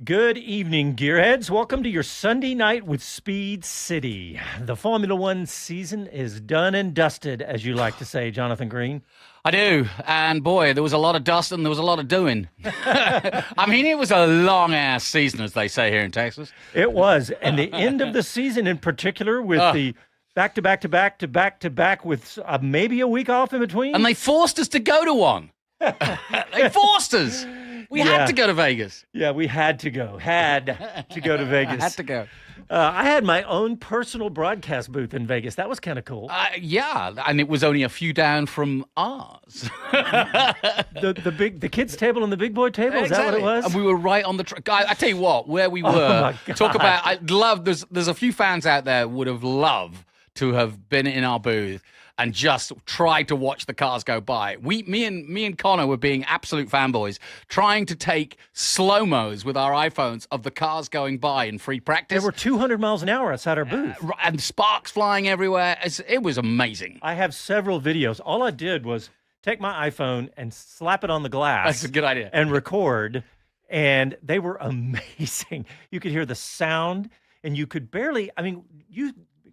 Good evening, gearheads. Welcome to your Sunday night with Speed City. The Formula One season is done and dusted, as you like to say, Jonathan Green. I do. And boy, there was a lot of dust and there was a lot of doing. I mean, it was a long-ass season, as they say here in Texas. It was. And the end of the season in particular with the back-to-back with maybe a week off in between. And they forced us to go to one. They forced us. We had to go to Vegas. Yeah, we had to go. Had to go to Vegas. Had to go. I had my own personal broadcast booth in Vegas. That was kind of cool. Yeah, and it was only a few down from ours. the kids table and the big boy table. Is that what it was? And we were right on the track. I tell you what, where we were. My God. Talk about. I love. There's a few fans out there would have loved to have been in our booth and just tried to watch the cars go by. Me and Connor were being absolute fanboys, trying to take slow-mos with our iPhones of the cars going by in free practice. There were 200 miles an hour outside our booth. And sparks flying everywhere. It was amazing. I have several videos. All I did was take my iPhone and slap it on the glass. That's a good idea. And record, and they were amazing. You could hear the sound, and you could barely,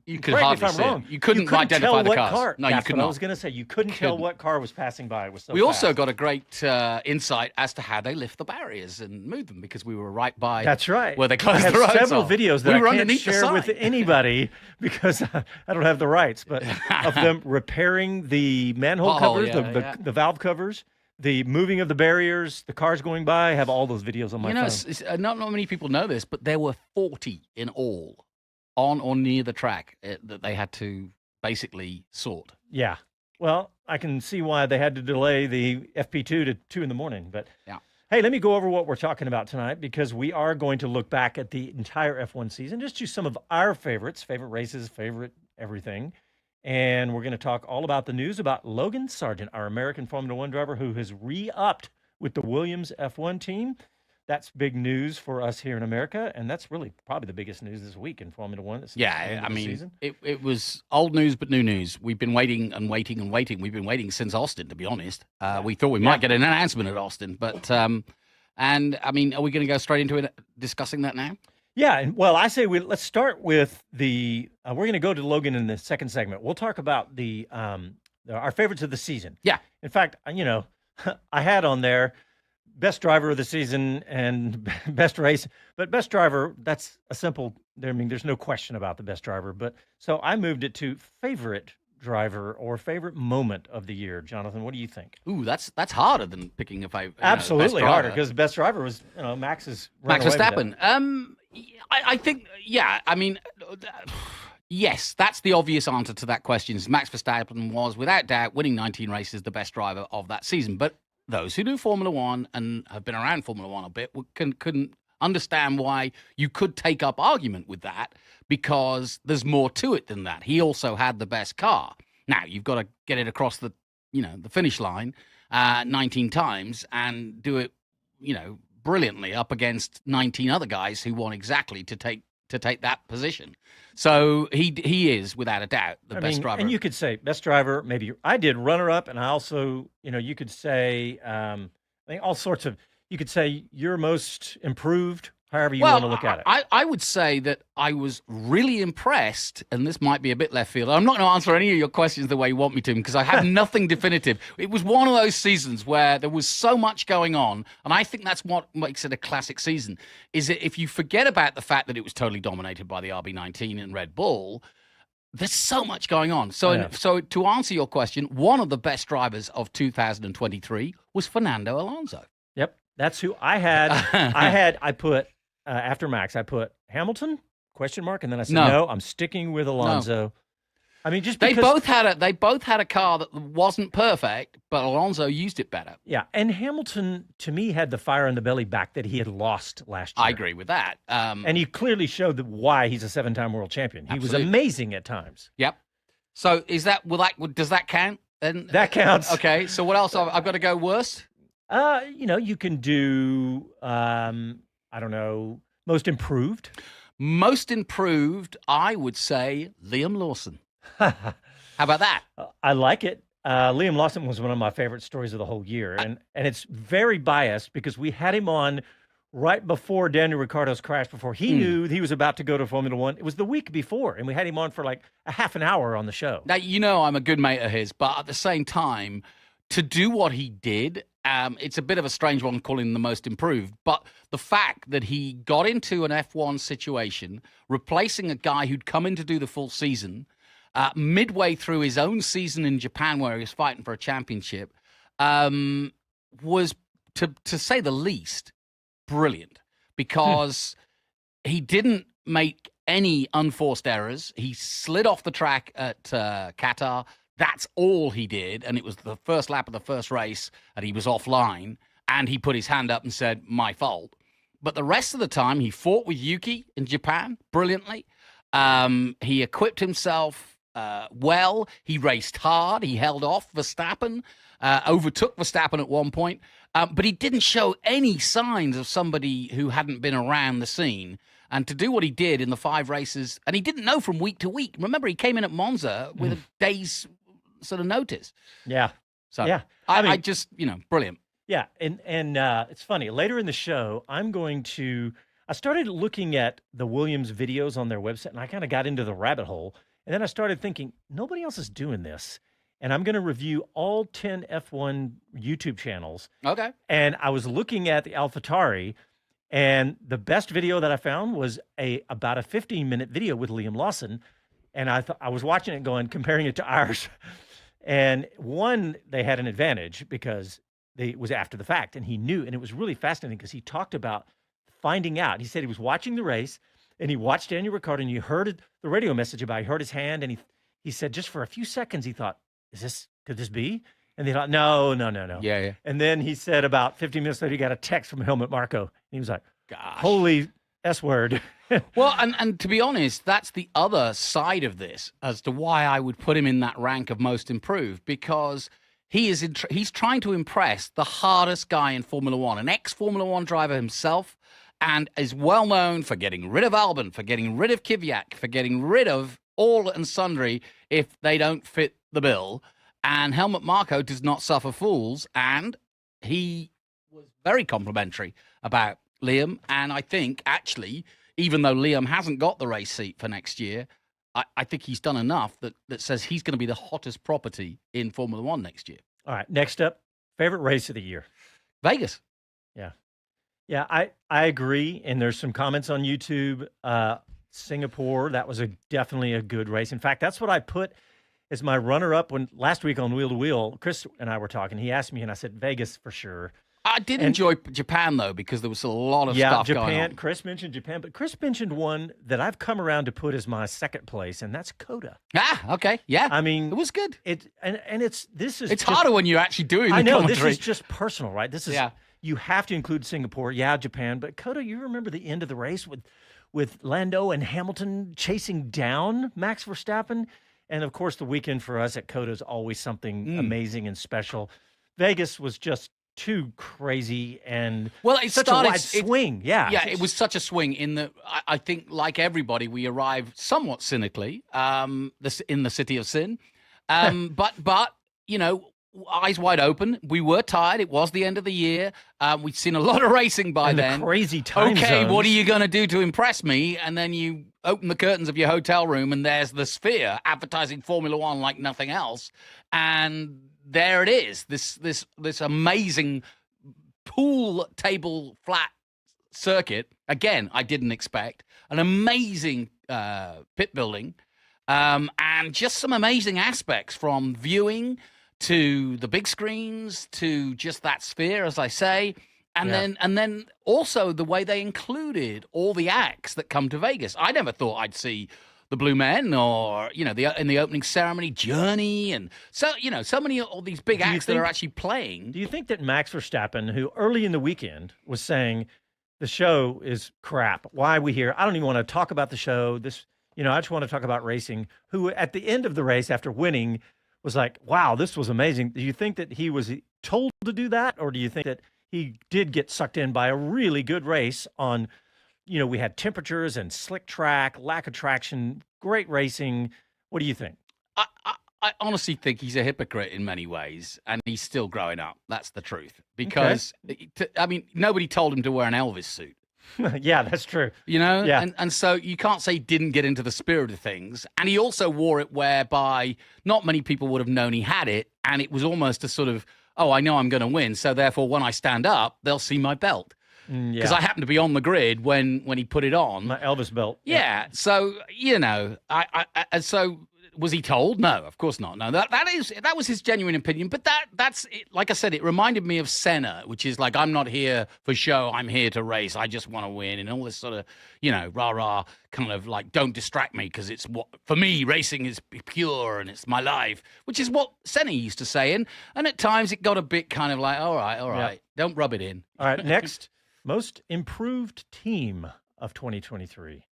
You could hardly see it. You couldn't identify the cars. No, you could not. I was going to say, you couldn't tell what car was passing by. It was so We fast. also got a great insight as to how they lift the barriers and move them because we were right by. That's right. Where they closed the roads. I have several videos that I can't share the with anybody because I don't have the rights, but of them repairing the manhole covers, the valve covers, the moving of the barriers, the cars going by. I have all those videos on my phone. Not many people know this, but there were 40 in all on or near the track that they had to basically sort. Yeah. Well, I can see why they had to delay the FP2 to 2 in the morning. But yeah. Hey, let me go over what we're talking about tonight because we are going to look back at the entire F1 season, just choose some of our favorites, favorite races, favorite everything. And we're going to talk all about the news about Logan Sargent, our American Formula One driver who has re-upped with the Williams F1 team. That's big news for us here in America, and that's really probably the biggest news this week in Formula One. Yeah, I mean, it was old news but new news. We've been waiting and waiting and waiting. We've been waiting since Austin, to be honest. We thought we might get an announcement at Austin, but and I mean, are we going to go straight into it, discussing that now? Yeah, and well, I say let's start with the. We're going to go to Logan in the second segment. We'll talk about the our favorites of the season. Yeah, in fact, I had on there best driver of the season and best race, but best driver, that's a simple, there's no question about the best driver. But so I moved it to favorite driver or favorite moment of the year. Jonathan, what do you think? Ooh, that's harder than picking a favorite. Absolutely harder because best driver was, Max Verstappen. I think, yeah, I mean, yes, that's the obvious answer to that question. Max Verstappen was, without doubt, winning 19 races, the best driver of that season. But those who do Formula One and have been around Formula One a bit couldn't understand why you could take up argument with that because there's more to it than that. He also had the best car. Now, you've got to get it across the finish line 19 times and do it, brilliantly up against 19 other guys who won exactly to take that position. So he is, without a doubt, the best driver. And you could say best driver, maybe I did runner-up, and I also, you could say, I think all sorts of, you could say your most improved, however you want to look at it. I would say that I was really impressed, and this might be a bit left field. I'm not going to answer any of your questions the way you want me to because I have nothing definitive. It was one of those seasons where there was so much going on, and I think that's what makes it a classic season, is that if you forget about the fact that it was totally dominated by the RB19 and Red Bull, there's so much going on. So, So to answer your question, one of the best drivers of 2023 was Fernando Alonso. Yep, that's who I had. I put... after Max, I put Hamilton, ? And then I said, no I'm sticking with Alonso. No. I mean, just because... They both had a car that wasn't perfect, but Alonso used it better. Yeah, and Hamilton, to me, had the fire in the belly back that he had lost last year. I agree with that. And he clearly showed why he's a 7-time world champion. He was amazing at times. Yep. So does that count? Then that counts. Okay, so what else? I've got to go worst? You can do... I don't know, most improved? Most improved, I would say Liam Lawson. How about that? I like it. Liam Lawson was one of my favorite stories of the whole year. And it's very biased because we had him on right before Daniel Ricciardo's crash, before he knew he was about to go to Formula One. It was the week before, and we had him on for like a half an hour on the show. Now, I'm a good mate of his, but at the same time, to do what he did, it's a bit of a strange one calling him the most improved. But the fact that he got into an F1 situation, replacing a guy who'd come in to do the full season, midway through his own season in Japan where he was fighting for a championship, was, to say the least, brilliant, because he didn't make any unforced errors. He slid off the track at Qatar. That's all he did. And it was the first lap of the first race, and he was offline. And he put his hand up and said, my fault. But the rest of the time, he fought with Yuki in Japan brilliantly. He equipped himself well. He raced hard. He held off Verstappen, overtook Verstappen at one point. But he didn't show any signs of somebody who hadn't been around the scene. And to do what he did in the 5 races, and he didn't know from week to week. Remember, he came in at Monza with a day's sort of notice. Yeah. So yeah. I just, brilliant. Yeah. And it's funny. Later in the show, I started looking at the Williams videos on their website, and I kind of got into the rabbit hole. And then I started thinking, nobody else is doing this. And I'm going to review all 10 F1 YouTube channels. Okay. And I was looking at the AlphaTauri, and the best video that I found was about a 15-minute video with Liam Lawson. And I was watching it comparing it to ours. And one, they had an advantage because it was after the fact, and he knew. And it was really fascinating because he talked about finding out. He said he was watching the race, and he watched Daniel Ricciardo, and you heard the radio message he heard his hand, and he said just for a few seconds he thought, could this be? And they thought, no. Yeah. And then he said about 15 minutes later, he got a text from Helmut Marko. And he was like, gosh, holy S word. Well, and to be honest, that's the other side of this as to why I would put him in that rank of most improved, because he's trying to impress the hardest guy in Formula One, an ex-Formula One driver himself, and is well known for getting rid of Albon, for getting rid of Kvyat, for getting rid of all and sundry if they don't fit the bill. And Helmut Marko does not suffer fools, and he was very complimentary about Liam. And I think, actually, even though Liam hasn't got the race seat for next year, I think he's done enough that says he's going to be the hottest property in Formula One next year. All right, next up, favorite race of the year. Vegas. Yeah, I agree. And there's some comments on YouTube. Singapore, that was definitely a good race. In fact, that's what I put as my runner-up when last week on Wheel to Wheel. Chris and I were talking. He asked me, and I said Vegas for sure. I did enjoy Japan, though, because there was a lot of stuff going on. Chris mentioned Japan, but Chris mentioned one that I've come around to put as my second place, and that's Coda. Ah, okay, yeah. I mean, it was good. It's harder when you're actually doing the I know, commentary. this is just personal, right? This is you have to include Singapore, Japan, but Coda, you remember the end of the race with Lando and Hamilton chasing down Max Verstappen? And of course, the weekend for us at Coda is always something amazing and special. Vegas was just too crazy and such a wide swing. It was such a swing in the. I think, like everybody, we arrived somewhat cynically in the City of Sin, but eyes wide open. We were tired. It was the end of the year. We'd seen a lot of racing by then. The crazy time Okay, zones. what are you going to do to impress me? And then you open the curtains of your hotel room, and there's the Sphere advertising Formula One like nothing else. And there it is. This amazing pool table flat circuit. Again, I didn't expect an amazing pit building, and just some amazing aspects from viewing to the big screens, to just that Sphere, as I say, and then also the way they included all the acts that come to Vegas. I never thought I'd see the Blue Men, or in the opening ceremony, Journey, and so many of these big acts that are actually playing. Do you think that Max Verstappen, who early in the weekend was saying the show is crap, why are we here? I don't even want to talk about the show. I just want to talk about racing. Who at the end of the race after winning was like, wow, this was amazing. Do you think that he was told to do that? Or do you think that he did get sucked in by a really good race on, we had temperatures and slick track, lack of traction, great racing. What do you think? I honestly think he's a hypocrite in many ways, and he's still growing up. That's the truth. Because, I mean, nobody told him to wear an Elvis suit. Yeah, that's true. You know, Yeah. and so you can't say he didn't get into the spirit of things. And he also wore it whereby not many people would have known he had it, and it was almost a sort of, oh, I know I'm going to win, so therefore when I stand up, they'll see my belt. Because I happened to be on the grid when he put it on. My Elvis belt. Yeah. So, you know, and so was he told? No, of course not. No, that was his genuine opinion. But that's it. Like I said, it reminded me of Senna, which is like, I'm not here for show. I'm here to race. I just want to win. And all this sort of, you know, rah kind of like, don't distract me because it's what, for me, racing is pure and it's my life, which is what Senna used to say. And at times it got a bit kind of like, all right, don't rub it in. All right, next. Most improved team of 2023.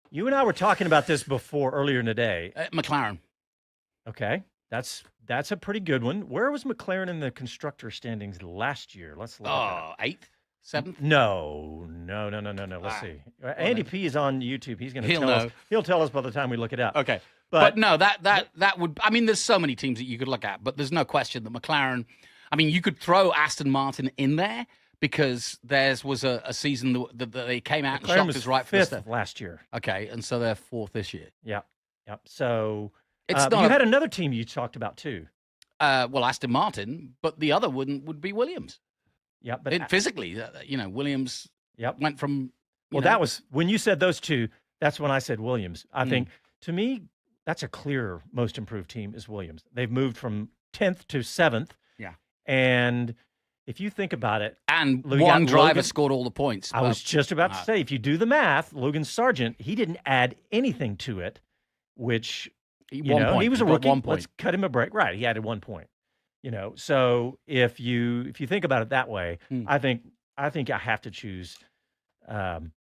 You and I were talking about this earlier in the day. McLaren. Okay, that's a pretty good one. Where was McLaren in the constructor standings last year? Let's look. Oh, 8th, 7th. No. Let's see. Andy P is on YouTube. He's going to tell us. He'll tell us by the time we look it up. Okay, but no, that would. I mean, there's so many teams that you could look at, but there's no question that McLaren. I mean, you could throw Aston Martin in there. Because theirs was a season that they came out and shocked us right for the start last year. Okay, and so they're 4th this year. Yep. So it's you had another team you talked about too. Well, Aston Martin, but the other would be Williams. Yeah, but physically, you know, Williams. Went from. That was when you said those two. That's when I said Williams. I think to me that's a clear most improved team is Williams. They've moved from 10th to 7th. Yeah, and. If you think about it, and one driver scored all the points. I was just about to say, if you do the math, Logan Sargent, he didn't add anything to it, which he was a rookie. 1 point. Let's cut him a break. Right, he added 1 point. So if you think about it that way, I think I have to choose Williams.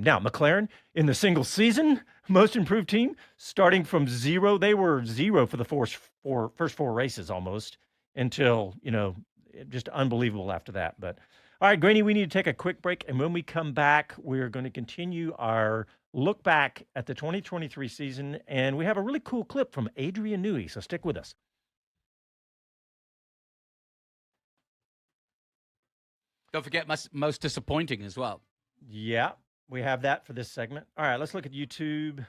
Now McLaren in the single season most improved team, starting from 0, they were 0 for the first 4 races almost until just unbelievable after that. But all right, Granny, we need to take a quick break. And when we come back, we're going to continue our look back at the 2023 season. And we have a really cool clip from Adrian Newey. So stick with us. Don't forget most disappointing as well. Yeah, we have that for this segment. All right, let's look at YouTube.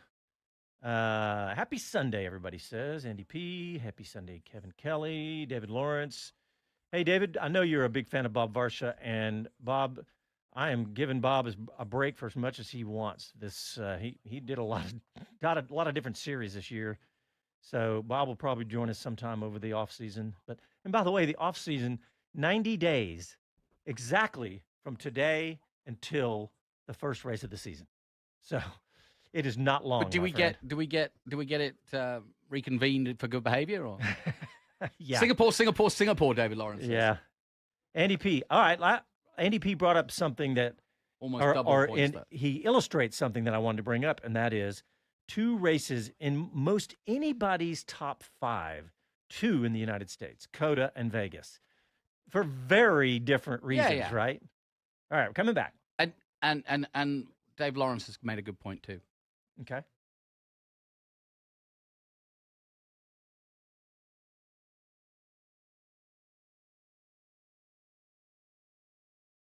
Happy Sunday, everybody says. Andy P. Happy Sunday, Kevin Kelly, David Lawrence. Hey, David, I know you're a big fan of Bob Varsha, and Bob, I am giving Bob a break for as much as he wants. He did a lot of different series this year, so Bob will probably join us sometime over the off season. And by the way, the off season, 90 days exactly from today until the first race of the season. So it is not long. But do we get it reconvened for good behavior or? Yeah. Singapore, David Lawrence. Yeah. Andy P. All right. Andy P. brought up something that almost double points. He illustrates something that I wanted to bring up, and that is 2 races in most anybody's top 5, 2 in the United States, COTA and Vegas, for very different reasons, right? All right, we're coming back. And Dave Lawrence has made a good point too. Okay.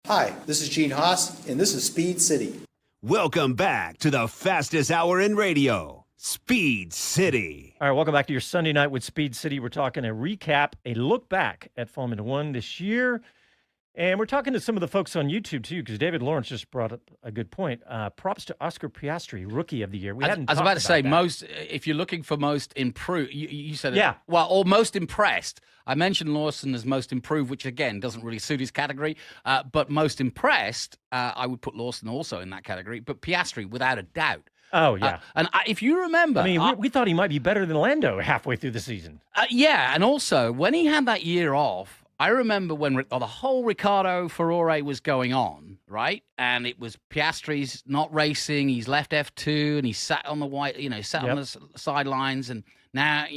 Hi, this is Gene Haas, and this is Speed City. Welcome back to the fastest hour in radio, Speed City. All right, welcome back to your Sunday night with Speed City. We're talking a recap, a look back at Formula One this year. And we're talking to some of the folks on YouTube, too, because David Lawrence just brought up a good point. Props to Oscar Piastri, Rookie of the Year. I was about to say, if you're looking for most improved, you said it. Yeah. Well, or most impressed. I mentioned Lawson as most improved, which, again, doesn't really suit his category. But most impressed, I would put Lawson also in that category. But Piastri, without a doubt. Oh, yeah. If you remember... I mean, we thought he might be better than Lando halfway through the season. Yeah, and also, when he had that year off, I remember when the whole Ricciardo Furore was going on, right? And it was Piastri's not racing. He's left F2 and he sat on the on the sidelines. And now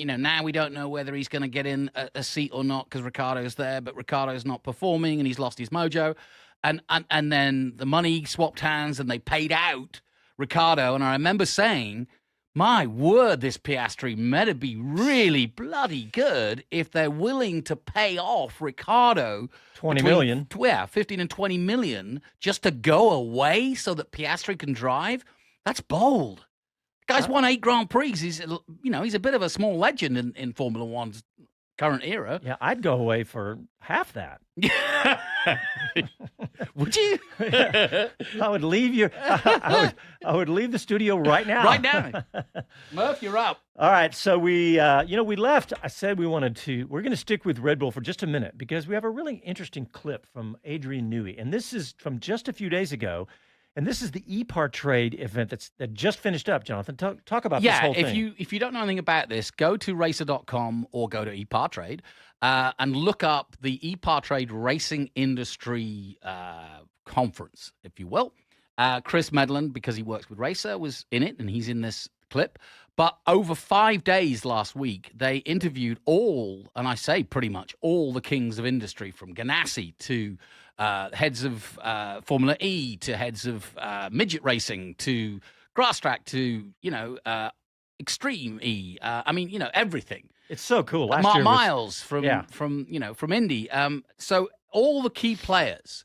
we don't know whether he's going to get in a seat or not because Ricciardo's there, but Ricciardo's not performing and he's lost his mojo. And then the money swapped hands and they paid out Ricciardo. And I remember saying, My word, this Piastri better be really bloody good if they're willing to pay off Ricciardo 20 million. 15 and 20 million just to go away so that Piastri can drive. That's bold. Guy's won 8 Grand Prix. He's a bit of a small legend in Formula One's current era. Yeah, I'd go away for half that. Would you? I would leave you. I would leave the studio right now. Right now. Murph, you're up. All right. So we left. I said we're going to stick with Red Bull for just a minute because we have a really interesting clip from Adrian Newey. And this is from just a few days ago. And this is the e-Partrade event that just finished up, Jonathan. Talk about this whole thing. Yeah, if you don't know anything about this, go to racer.com or go to e-Partrade and look up the e-Partrade racing industry conference, if you will. Chris Medland, because he works with Racer, was in it, and he's in this clip. But over 5 days last week, they interviewed all, and I say pretty much all, the kings of industry, from Ganassi to heads of Formula E to heads of midget racing to grass track to extreme E. Everything. It's so cool. Miles from Indy. So all the key players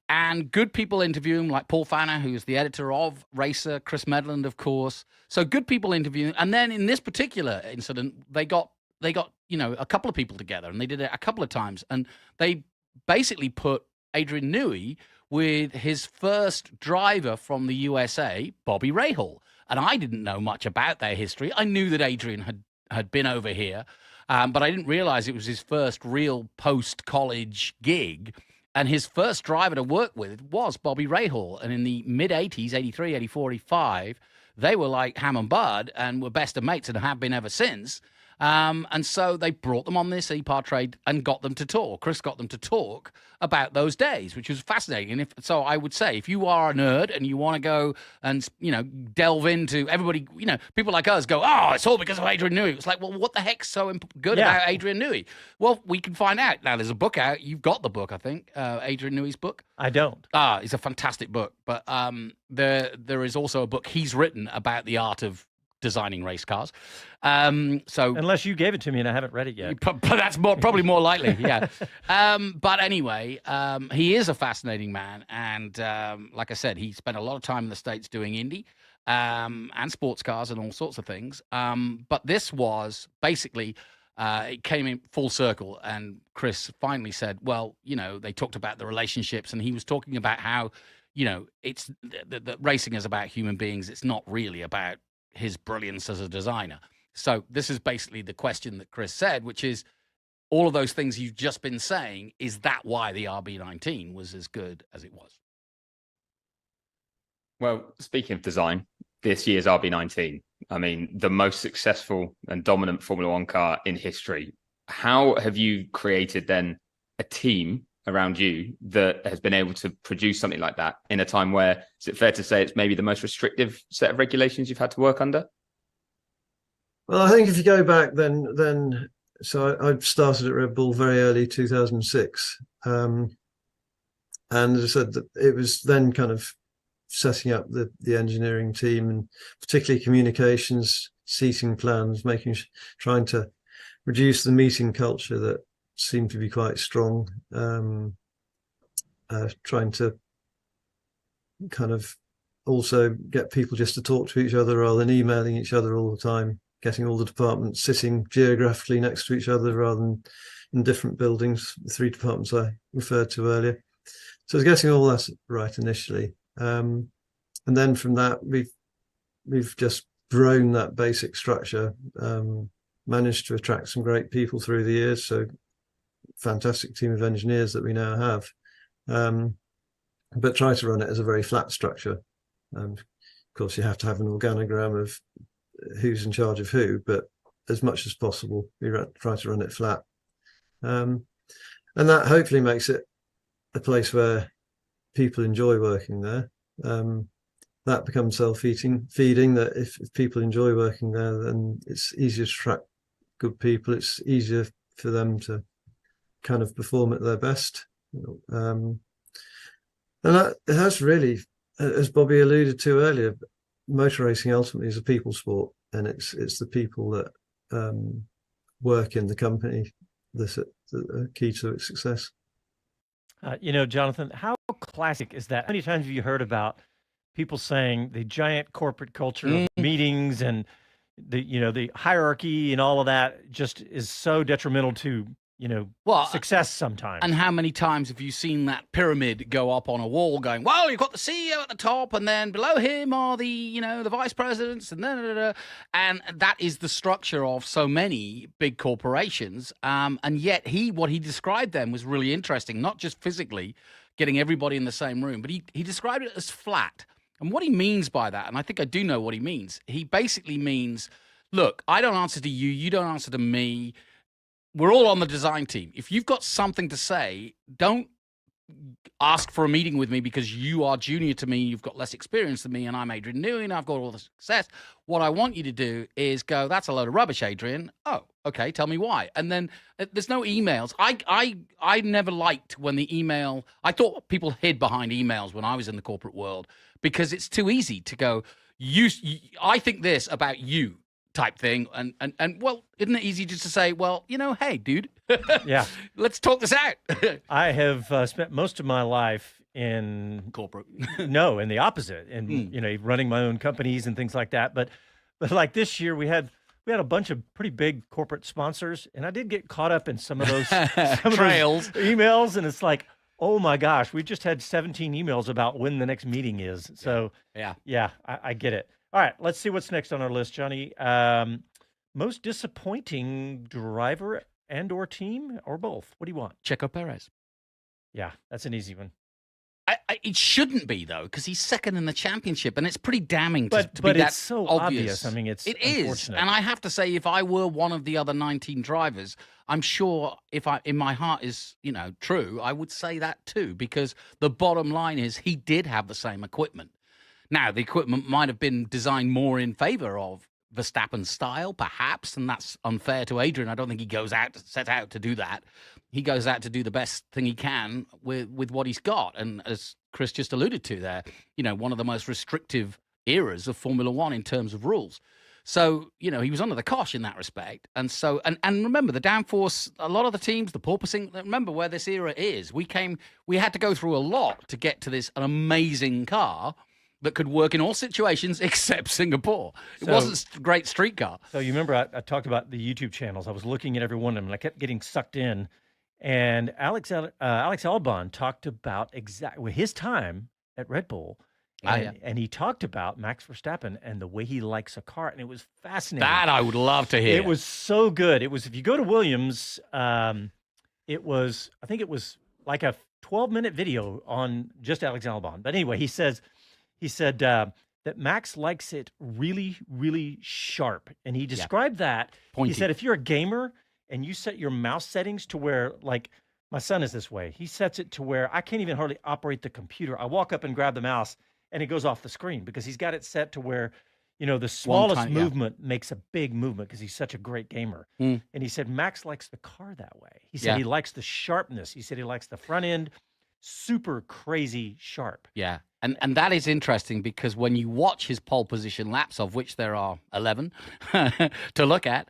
and good people interviewing, like Paul Fanner, who's the editor of Racer, Chris Medland, of course. So good people interviewing. And then in this particular incident, they got a couple of people together, and they did it a couple of times, and they basically put Adrian Newey with his first driver from the USA, Bobby Rahal. And I didn't know much about their history. I knew that Adrian had been over here, but I didn't realize it was his first real post-college gig. And his first driver to work with was Bobby Rahal. And in the mid-'80s, 83, 84, 85, they were like ham and bud and were best of mates and have been ever since. And so they brought them on this e-Partrade and got them to talk. Chris got them to talk about those days, which was fascinating. And so I would say, if you are a nerd and you want to go and, delve into everybody, people like us go, oh, it's all because of Adrian Newey. It's like, well, what the heck's so good about Adrian Newey? Well, we can find out. Now, there's a book out. You've got the book, I think, Adrian Newey's book. I don't. It's a fantastic book. But there is also a book he's written about the art of designing race cars. So unless you gave it to me and I haven't read it yet, but that's probably more likely. Yeah. But anyway, he is a fascinating man, and like I said, he spent a lot of time in the States doing Indy and sports cars and all sorts of things. But this was basically it came in full circle, and Chris finally said, "Well, they talked about the relationships," and he was talking about how it's that racing is about human beings. It's not really about his brilliance as a designer. So this is basically the question that Chris said, which is all of those things you've just been saying. Is that why the RB19 was as good as it was? Well, speaking of design, this year's RB19, I mean, the most successful and dominant Formula One car in history. How have you created then a team around you that has been able to produce something like that in a time where, is it fair to say it's maybe the most restrictive set of regulations you've had to work under? Well, I think if you go back then so I started at Red Bull very early 2006. And as I said, that it was then kind of setting up the engineering team, and particularly communications, seating plans, trying to reduce the meeting culture that seemed to be quite strong, trying to kind of also get people just to talk to each other rather than emailing each other all the time, getting all the departments sitting geographically next to each other rather than in different buildings, the 3 departments I referred to earlier. So it's getting all that right initially. And then from that, we've just grown that basic structure, managed to attract some great people through the years. So fantastic team of engineers that we now have, but try to run it as a very flat structure. Of course, you have to have an organogram of who's in charge of who, but as much as possible, we try to run it flat. And that hopefully makes it a place where people enjoy working there. That becomes self-feeding, that if people enjoy working there, then it's easier to attract good people. It's easier for them to kind of perform at their best. And that's really, as Bobby alluded to earlier, motor racing ultimately is a people sport. and it's the people that work in the company that are key to its success. Jonathan, how classic is that? How many times have you heard about people saying the giant corporate culture of meetings and the hierarchy and all of that just is so detrimental to success sometimes? And how many times have you seen that pyramid go up on a wall going, well, you've got the CEO at the top, and then below him are the vice presidents, and and that is the structure of so many big corporations. And yet what he described them was really interesting, not just physically getting everybody in the same room, but he described it as flat. And what he means by that, and I think I do know what he means, he basically means, look, I don't answer to you, you don't answer to me. We're all on the design team. If you've got something to say, don't ask for a meeting with me because you are junior to me, you've got less experience than me, and I'm Adrian Newey, and I've got all the success. What I want you to do is go, that's a load of rubbish, Adrian. Oh, okay, tell me why. And then there's no emails. I never liked when the email, I thought people hid behind emails when I was in the corporate world because it's too easy to go, I think this about you. Type thing, and well, isn't it easy just to say, well, hey, dude, yeah, let's talk this out. I have spent most of my life in corporate, no, in the opposite, and running my own companies and things like that. But like this year, we had a bunch of pretty big corporate sponsors, and I did get caught up in some of those trails, emails, and it's like, oh my gosh, we just had 17 emails about when the next meeting is. So yeah, I get it. All right, let's see what's next on our list, Johnny. Most disappointing driver and/or team, or both? What do you want? Checo Perez. Yeah, that's an easy one. It shouldn't be, though, because he's second in the championship, and it's pretty damning to be but that it's so obvious. I mean, it is, and I have to say, if I were one of the other 19 drivers, I'm sure if in my heart is true, I would say that too, because the bottom line is he did have the same equipment. Now, the equipment might have been designed more in favor of Verstappen's style, perhaps, and that's unfair to Adrian. I don't think he set out to do that. He goes out to do the best thing he can with what he's got. And as Chris just alluded to there, one of the most restrictive eras of Formula One in terms of rules. So, he was under the cosh in that respect. And so, and remember, the downforce, a lot of the teams, the porpoising, remember where this era is. We had to go through a lot to get to an amazing car that could work in all situations except Singapore. It wasn't a great street car. So you remember I talked about the YouTube channels. I was looking at every one of them, and I kept getting sucked in. And Alex Albon talked about his time at Red Bull. And he talked about Max Verstappen and the way he likes a car, and it was fascinating. That I would love to hear. It was so good. It was, if you go to Williams, I think it was like a 12-minute video on just Alex Albon. But anyway, he said that Max likes it really, really sharp. And he described that. Pointy. He said, if you're a gamer and you set your mouse settings to where, like, my son is this way. He sets it to where I can't even hardly operate the computer. I walk up and grab the mouse and it goes off the screen because he's got it set to where, the smallest movement makes a big movement because he's such a great gamer. And he said, Max likes the car that way. He said he likes the sharpness. He said he likes the front end, super crazy sharp. Yeah. And that is interesting because when you watch his pole position laps, of which there are 11 to look at,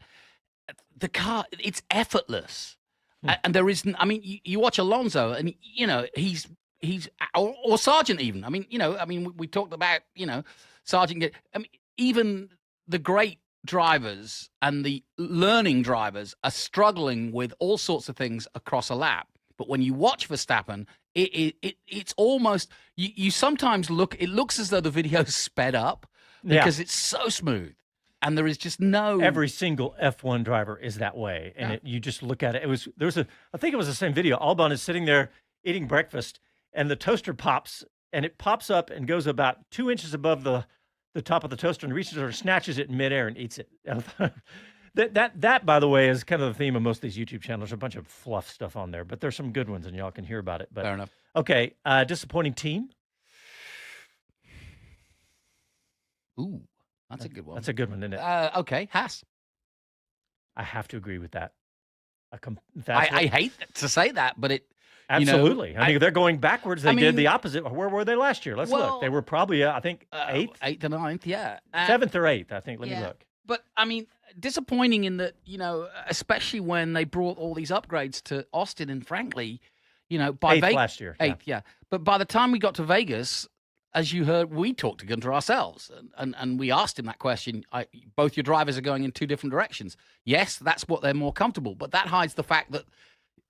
the car, it's effortless. And there isn't, I mean, you watch Alonso and, he's or Sargent even. I mean, we talked about, Sargent. Even the great drivers and the learning drivers are struggling with all sorts of things across a lap. But when you watch Verstappen, it's almost you sometimes it looks as though the video's sped up because it's so smooth, and there is just no. Every single F1 driver is that way, and you just look at it. I think it was the same video. Albon is sitting there eating breakfast, and the toaster pops, and it pops up and goes about 2 inches above the top of the toaster, and reaches or snatches it in midair and eats it. That, by the way, is kind of the theme of most of these YouTube channels. There's a bunch of fluff stuff on there, but there's some good ones, and y'all can hear about it. But, fair enough. Okay, disappointing team? Ooh, that's a good one. That's a good one, isn't it? Okay, Haas. I have to agree with that. I hate to say that, but it... Absolutely. I mean, they're going backwards. They did the opposite. Where were they last year? Let's look. They were probably, I think, 8th? 8th and 9th, yeah. 7th or 8th, I think. Let me look. But I mean, disappointing in that, especially when they brought all these upgrades to Austin, and frankly, by Eighth last year. Yeah. eighth, yeah. But by the time we got to Vegas, as you heard, we talked to Gunter ourselves, and we asked him that question. Both your drivers are going in two different directions. Yes, that's what they're more comfortable, but that hides the fact that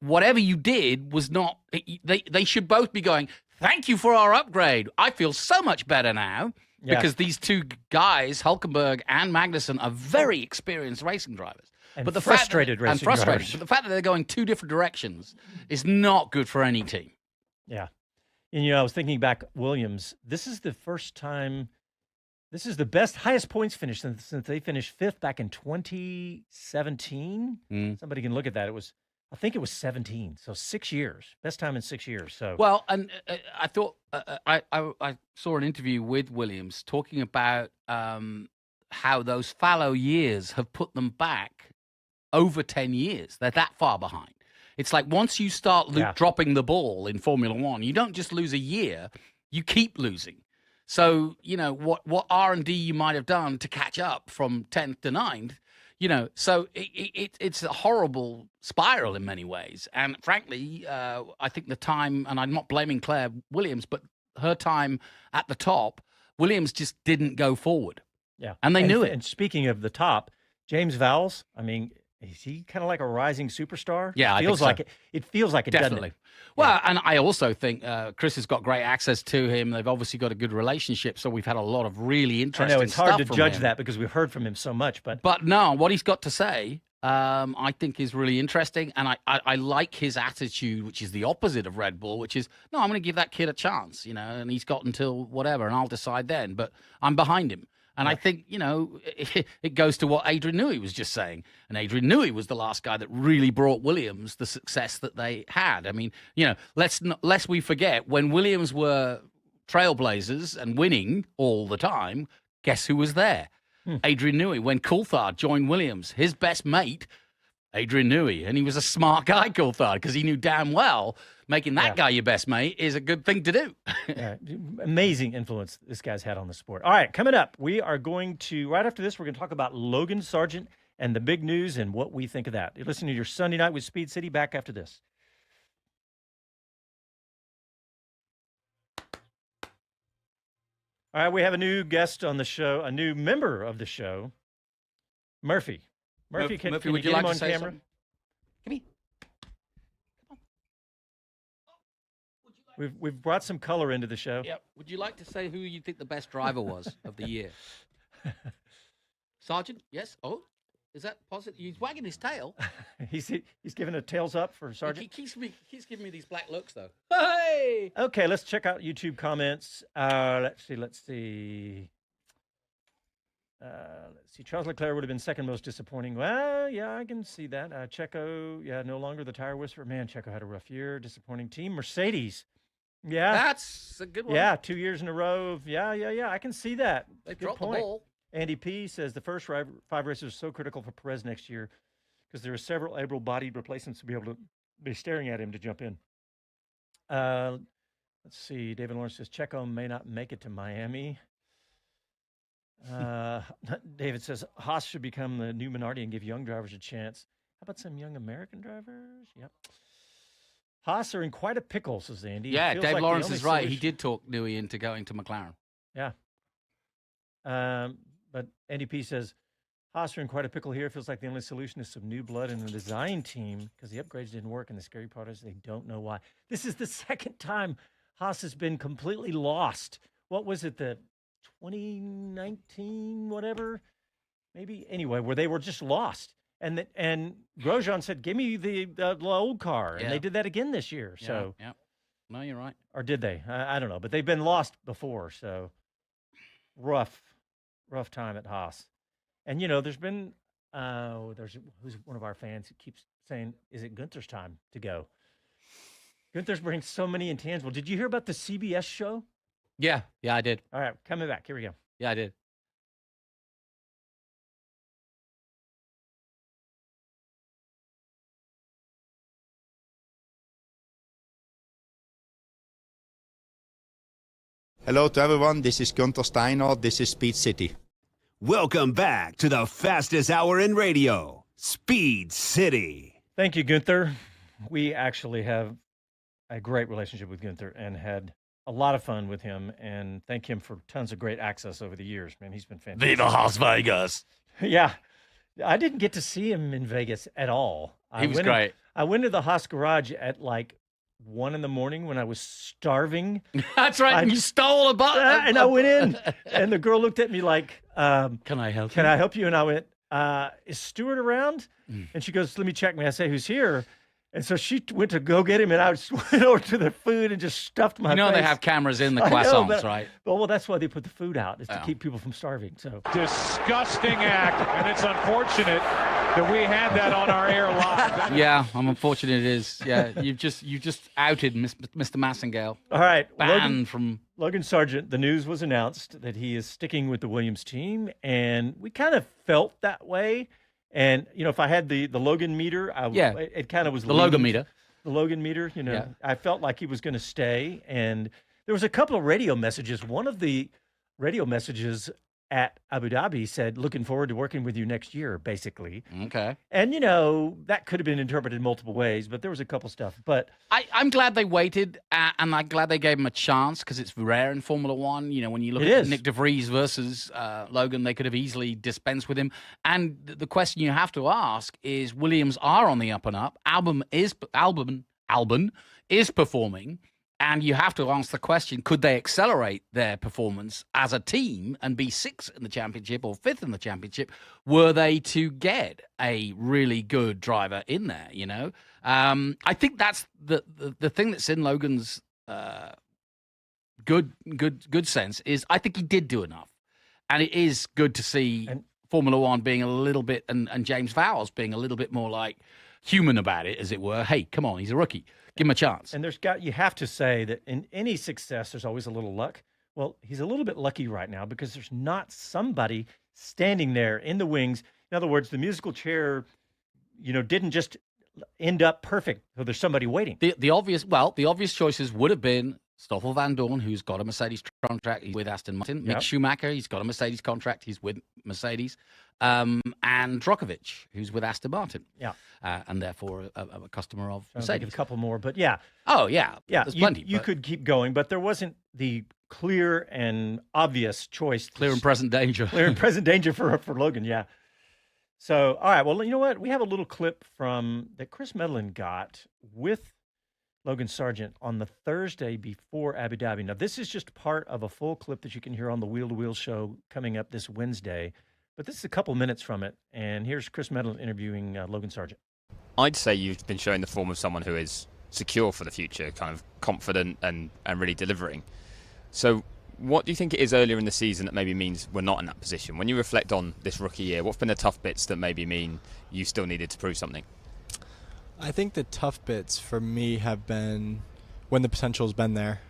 whatever you did was not. They should both be going, thank you for our upgrade. I feel so much better now. Yeah. Because these two guys, Hulkenberg and Magnussen, are very experienced racing drivers. And but the frustrated fact that, racing drivers. But the fact that they're going two different directions is not good for any team. Yeah. And, I was thinking back, Williams, this is the first time, this is the highest points finish since they finished fifth back in 2017. Somebody can look at that. I think it was 17. So 6 years, best time in 6 years. So well, and I thought I saw an interview with Williams talking about how those fallow years have put them back over 10 years. They're that far behind. It's like once you start dropping the ball in Formula One, you don't just lose a year, you keep losing. So, what R&D you might have done to catch up from 10th to 9th, so it's a horrible spiral in many ways. And frankly, I think the time, and I'm not blaming Claire Williams, but her time at the top, Williams just didn't go forward. Yeah. And they knew it. And speaking of the top, James Vowles, I mean, is he kind of like a rising superstar? Yeah, it feels I think like so. It feels like it, Definitely. doesn't it? Well, and I also think Chris has got great access to him. They've obviously got a good relationship, so we've had a lot of really interesting I know it's hard to stuff from judge him. that because we've heard from him so much, but no, what he's got to say, I think is really interesting, and I like his attitude, which is the opposite of Red Bull, which is no, I'm going to give that kid a chance, and he's got until whatever, and I'll decide then. But I'm behind him. And I think, it goes to what Adrian Newey was just saying. And Adrian Newey was the last guy that really brought Williams the success that they had. I mean, lest we forget, when Williams were trailblazers and winning all the time, guess who was there? Adrian Newey. When Coulthard joined Williams, his best mate, Adrian Newey. And he was a smart guy, Coulthard, because he knew damn well making that guy your best mate is a good thing to do. Amazing influence this guy's had on the sport. All right, coming up, we are going to, right after this, we're going to talk about Logan Sargent and the big news and what we think of that. You're listening to your Sunday Night with Speed City. Back after this. All right, we have a new guest on the show, a new member of the show, Murphy. Murphy, can would you you get like him to on say camera? something? Come here. We've brought some color into the show. Yep. Would you like to say who you think the best driver was of the year? Sargent? Yes. Oh, is that positive? He's wagging his tail. He's giving a tails up for Sargent. He keeps giving me these black looks, though. Hey! Okay, let's check out YouTube comments. Let's see. Charles Leclerc would have been second most disappointing. Well, yeah, I can see that. Checo, no longer the tire whisperer. Man, Checo had a rough year. Disappointing team. Mercedes. Yeah. That's a good one. Yeah, 2 years in a row. Yeah. I can see that. They Good dropped point. the ball. Andy P says the first 5 races are so critical for Perez next year because there are several able-bodied replacements to be able to be staring at him to jump in. Let's see. David Lawrence says Checo may not make it to Miami. David says Haas should become the new Minardi and give young drivers a chance. How about some young American drivers? Yep. Haas are in quite a pickle, says Andy. Yeah, Feels Dave like Lawrence the is only right. He solution- did talk Newey into going to McLaren. Yeah. But Andy P says Haas are in quite a pickle here. It feels like the only solution is some new blood in the design team because the upgrades didn't work. And the scary part is they don't know why. This is the second time Haas has been completely lost. What was it, the 2019, whatever? Maybe, anyway, where they were just lost. And Grosjean said, give me the old car. And Yeah. they did that again this year. Yeah, So, yeah. No, you're right. or did they? I don't know. But they've been lost before. So, rough time at Haas. And, there's been, who's one of our fans who keeps saying, is it Gunther's time to go? Gunther's brings so many intangibles. Did you hear about the CBS show? Yeah, I did. All right, coming back. Here we go. Yeah, I did. Hello to everyone, this is Gunther Steiner, this is Speed City. Welcome back to the fastest hour in radio, Speed City. Thank you, Gunther. We actually have a great relationship with Gunther and had a lot of fun with him, and thank him for tons of great access over the years. Man, he's been fantastic. Viva Las Vegas. Yeah. I didn't get to see him in Vegas at all. He was great. I went to the Haas garage at like 1 a.m. when I was starving. That's right. You stole a button. And I went in, and the girl looked at me like, Can I help you? Can I help you? And I went, is Stuart around? And she goes, let me check me. I say, who's here? And so she went to go get him, and I just went over to the food and just stuffed my face. They have cameras in the I know, croissants, right? Well, that's why they put the food out, is to keep people from starving. So Disgusting act, and it's unfortunate that we had that on our air live. Yeah, I'm unfortunate it is. Yeah, you've just outed Mr. Massengale. All right, Banned from Logan Sargent. The news was announced that he is sticking with the Williams team, and we kind of felt that way. And if I had the Logan meter, it kind of was the Logan meter. The Logan meter, I felt like he was going to stay. And there was a couple of radio messages. One of the radio messages at Abu Dhabi said, looking forward to working with you next year, basically. Okay. And, that could have been interpreted multiple ways, but there was a couple stuff. But I'm glad they waited, and I'm glad they gave him a chance, because it's rare in Formula One. When you look at Nick De Vries versus Logan, they could have easily dispensed with him. And the question you have to ask is, Williams are on the up and up. Albon is performing. And you have to ask the question, could they accelerate their performance as a team and be 6th in the championship or 5th in the championship were they to get a really good driver in there, I think that's the thing that's in Logan's good sense is I think he did do enough. And it is good to see Formula One being a little bit, and James Vowles being a little bit more like human about it, as it were. Hey, come on, he's a rookie. Give him a chance. And you have to say that in any success, there's always a little luck. Well, he's a little bit lucky right now because there's not somebody standing there in the wings. In other words, the musical chair, didn't just end up perfect. So there's somebody waiting. The obvious choices would have been Stoffel Van Dorn, who's got a Mercedes contract. He's with Aston Martin. Mick Schumacher, he's got a Mercedes contract. He's with Mercedes. And Drogovic, who's with Aston Martin. Yeah. And therefore a customer of Mercedes. Mercedes. A couple more, but yeah. Oh, yeah. Yeah, there's plenty. You could keep going, but there wasn't the clear and obvious choice. Clear and present danger. Clear and present danger for Logan, yeah. So, all right, well, you know what? We have a little clip that Chris Medlin got with Logan Sargent on the Thursday before Abu Dhabi. Now, this is just part of a full clip that you can hear on the Wheel to Wheel show coming up this Wednesday. But this is a couple minutes from it. And here's Chris Medlin interviewing Logan Sargent. I'd say you've been showing the form of someone who is secure for the future, kind of confident and really delivering. So what do you think it is earlier in the season that maybe means we're not in that position? When you reflect on this rookie year, what's been the tough bits that maybe mean you still needed to prove something? I think the tough bits for me have been when the potential's been there,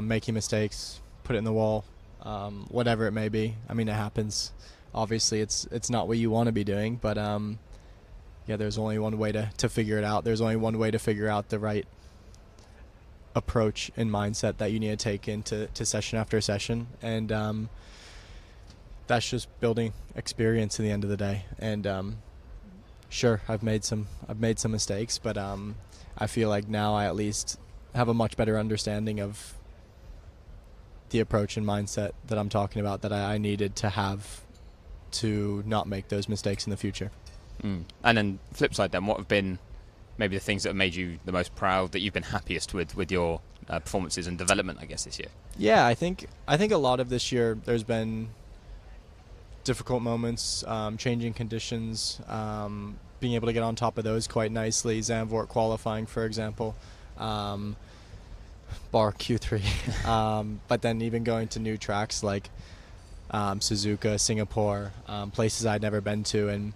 making mistakes, put it in the wall, whatever it may be. I mean, it happens. Obviously, it's not what you want to be doing, but there's only one way to figure it out. There's only one way to figure out the right approach and mindset that you need to take into session after session, and that's just building experience at the end of the day. And sure, I've made some mistakes, but I feel like now I at least have a much better understanding of the approach and mindset that I'm talking about that I needed to have to not make those mistakes in the future. And then flip side then, what have been maybe the things that have made you the most proud, that you've been happiest with your performances and development, I guess, this year? Yeah, I think a lot of this year there's been difficult moments, changing conditions, being able to get on top of those quite nicely. Zandvoort qualifying, for example, bar Q3. But then even going to new tracks like Suzuka, Singapore, places I'd never been to, and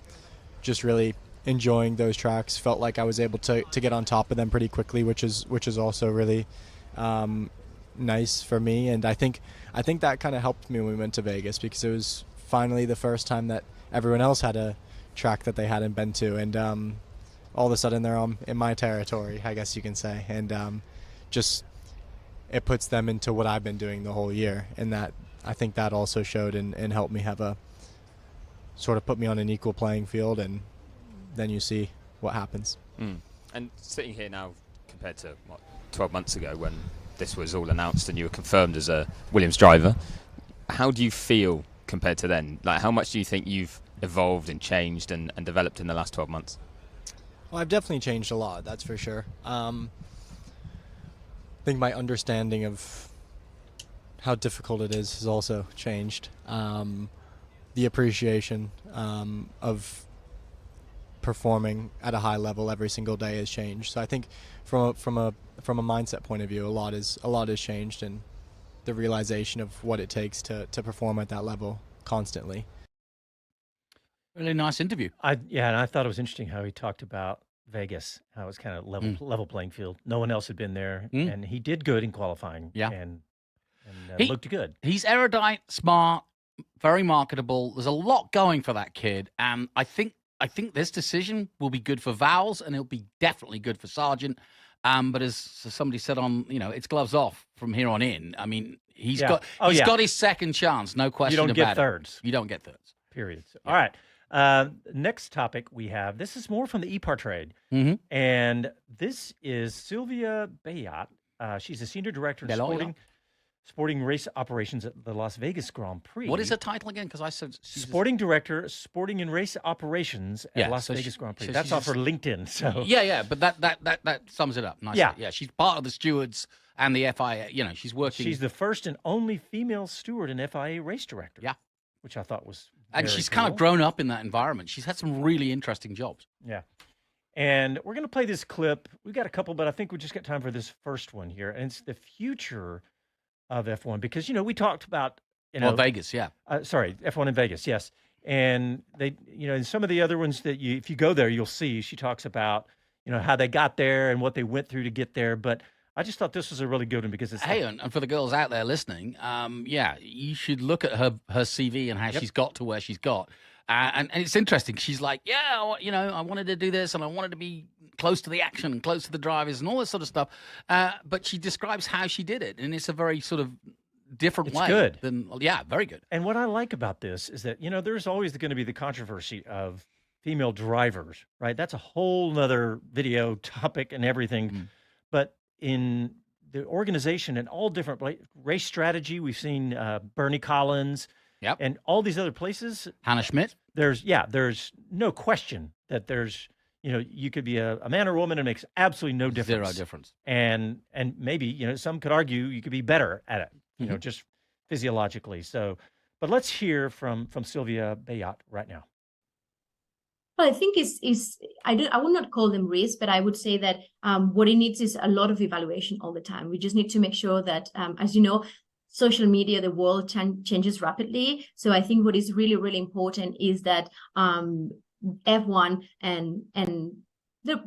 just really enjoying those tracks. Felt like I was able to get on top of them pretty quickly, which is also really nice for me. And I think that kind of helped me when we went to Vegas, because it was finally the first time that everyone else had a track that they hadn't been to, and all of a sudden they're in my territory, I guess you can say, and just it puts them into what I've been doing the whole year, and that I think that also showed and helped me have a sort of put me on an equal playing field, and then you see what happens. And sitting here now compared to 12 months ago when this was all announced and you were confirmed as a Williams driver, how do you feel compared to then? Like, how much do you think you've evolved and changed and developed in the last 12 months? Well, I've definitely changed a lot, that's for sure. I think my understanding of how difficult it is has also changed. The appreciation of performing at a high level every single day has changed. So I think from a mindset point of view, a lot has changed, and the realization of what it takes to perform at that level constantly. Really nice interview. And I thought it was interesting how he talked about Vegas, how it was kind of level playing field. No one else had been there, and he did good in qualifying. Yeah. and He- looked good. He's erudite, smart, very marketable. There's a lot going for that kid, and I think this decision will be good for Vowles, and it'll be definitely good for Sargent. But as somebody said on, it's gloves off from here on in. I mean, he's got his second chance, no question about it. You don't get thirds. You don't get thirds. Period. All right. Next topic we have. This is more from the EPAR trade, and this is Sylvia Bayat. She's a senior director in sporting race operations at the Las Vegas Grand Prix. What is her title again? Because I said sporting director, sporting and race operations at Las Vegas Grand Prix. That's off her LinkedIn. So but that sums it up nicely. Yeah, she's part of the stewards and the FIA. She's working. She's the first and only female steward and FIA race director. Yeah, which I thought was and she's kind of grown up in that environment. She's had some really interesting jobs. Yeah. And we're going to play this clip. We've got a couple, but I think we just got time for this first one here. And it's the future of F1 because, we talked about, Vegas, sorry, F1 in Vegas, yes. And they, in some of the other ones that if you go there, you'll see, she talks about, how they got there and what they went through to get there. But I just thought this was a really good one because it's... Hey, and for the girls out there listening, you should look at her CV and how she's got to where she's got. And it's interesting. She's like, I wanted to do this and I wanted to be close to the action and close to the drivers and all this sort of stuff. But she describes how she did it. And it's a very sort of different way. Good. Very good. And what I like about this is that, there's always going to be the controversy of female drivers, right? That's a whole nother video topic and everything. But in the organization and all different race strategy, we've seen Bernie Collins, and all these other places. Hannah Schmidt. There's no question that there's, you could be a man or a woman and it makes absolutely no difference. Zero difference. And maybe, some could argue you could be better at it, just physiologically. So, but let's hear from Sylvia Bayat right now. Well, I think I would not call them risks, but I would say that what it needs is a lot of evaluation all the time. We just need to make sure that, as you know, social media, the world changes rapidly. So I think what is really, really important is that F1 and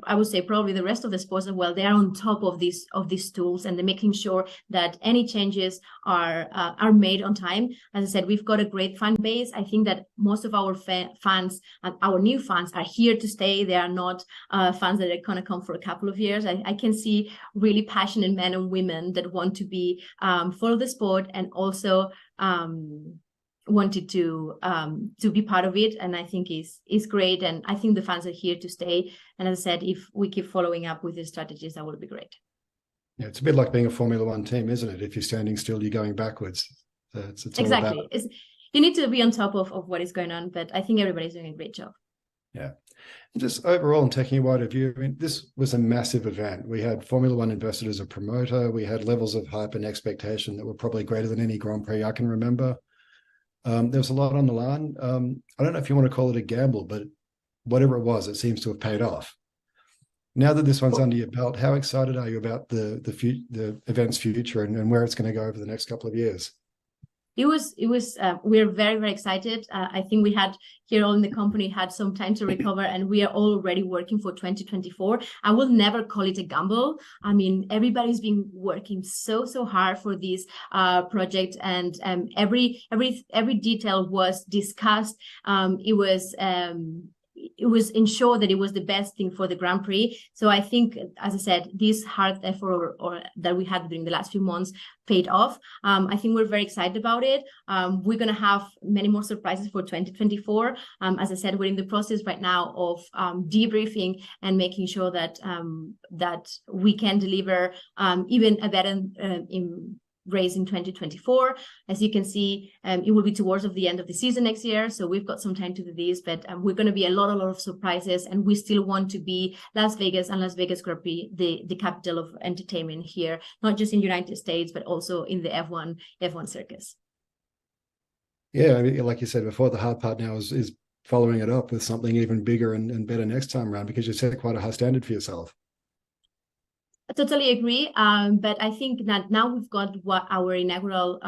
I would say probably the rest of the sports as well, they are on top of these tools and they're making sure that any changes are made on time. As I said, we've got a great fan base. I think that most of our fans, our new fans, are here to stay. They are not fans that are going to come for a couple of years. I can see really passionate men and women that want to be follow the sport and also wanted to be part of it, and I think is great. And I think the fans are here to stay. And as I said, if we keep following up with these strategies, that would be great. Yeah, it's a bit like being a Formula One team, isn't it? If you're standing still, you're going backwards. So it's exactly. You need to be on top of what is going on, but I think everybody's doing a great job. Yeah. And just overall, and taking a wider view, I mean, this was a massive event. We had Formula One invested as a promoter. We had levels of hype and expectation that were probably greater than any Grand Prix I can remember. There was a lot on the line. I don't know if you want to call it a gamble, but whatever it was, it seems to have paid off. Now that this one's under your belt, how excited are you about the event's future and where it's going to go over the next couple of years? It was we're very, very excited. I think we had here all in the company had some time to recover, and we are already working for 2024. I will never call it a gamble. I mean, everybody's been working so hard for this project, and every detail was discussed. it was ensure that it was the best thing for the Grand Prix. So I think, as I said, this hard effort or that we had during the last few months paid off. I think we're very excited about it. We're going to have many more surprises for 2024. As I said, we're in the process right now of debriefing and making sure that that we can deliver even a better race in 2024. As you can see, it will be towards of the end of the season next year, so we've got some time to do this, but we're going to be a lot of surprises, and we still want to be Las Vegas and Las Vegas Grand Prix, the capital of entertainment here, not just in the United States, but also in the F1 circus. Yeah, I mean, like you said before, the hard part now is following it up with something even bigger and better next time around, because you set quite a high standard for yourself. I totally agree. But I think that now we've got our inaugural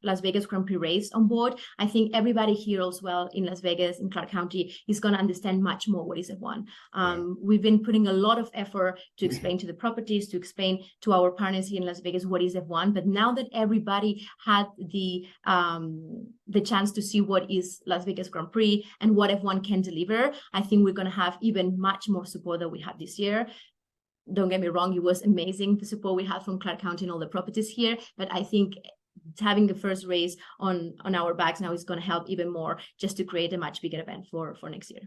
Las Vegas Grand Prix race on board. I think everybody here as well in Las Vegas, in Clark County, is going to understand much more what is F1. We've been putting a lot of effort to explain to the properties, to explain to our partners here in Las Vegas what is F1. But now that everybody had the chance to see what is Las Vegas Grand Prix and what F1 can deliver, I think we're going to have even much more support than we had this year. Don't get me wrong, it was amazing, the support we had from Clark County and all the properties here, but I think having the first race on our backs now is going to help even more, just to create a much bigger event for next year.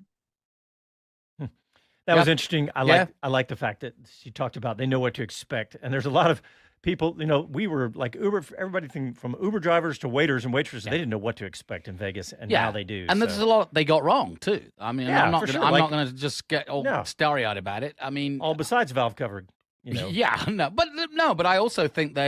That was interesting. I like the fact that she talked about they know what to expect, and there's a lot of people, we were like Uber, everybody from Uber drivers to waiters and waitresses, they didn't know what to expect in Vegas, and now they do. And there's a lot they got wrong too. I mean, I'm not going to just get all starry-eyed about it. I mean, all besides valve covered, Yeah, but I also think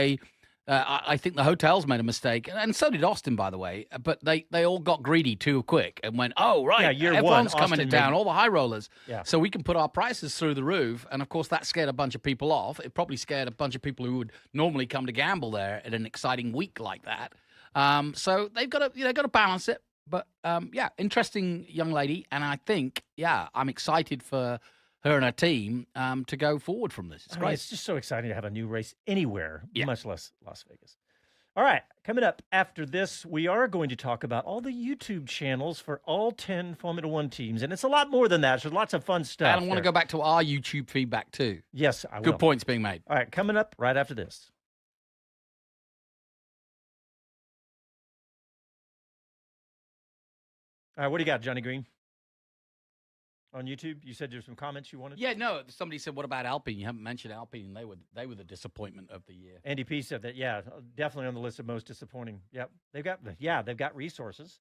I think the hotels made a mistake, and so did Austin, by the way. But they all got greedy too quick and went, oh, right, everyone's coming to town, all the high rollers. Yeah. So we can put our prices through the roof. And, of course, that scared a bunch of people off. It probably scared a bunch of people who would normally come to gamble there at an exciting week like that. So they've got to balance it. But, interesting young lady. And I think, I'm excited for her and her team to go forward from this. It's great. It's just so exciting to have a new race anywhere, much less Las Vegas. All right, coming up after this, we are going to talk about all the YouTube channels for all 10 Formula One teams. And it's a lot more than that. There's lots of fun stuff. And I want to go back to our YouTube feedback too. Yes, I will. Good points being made. All right, coming up right after this. All right, what do you got, Johnny Green? On YouTube, you said there's some comments you wanted. Yeah, no. Somebody said, "What about Alpine? You haven't mentioned Alpine. They were the disappointment of the year." Andy P said that. Yeah, definitely on the list of most disappointing. Yep, they've got resources,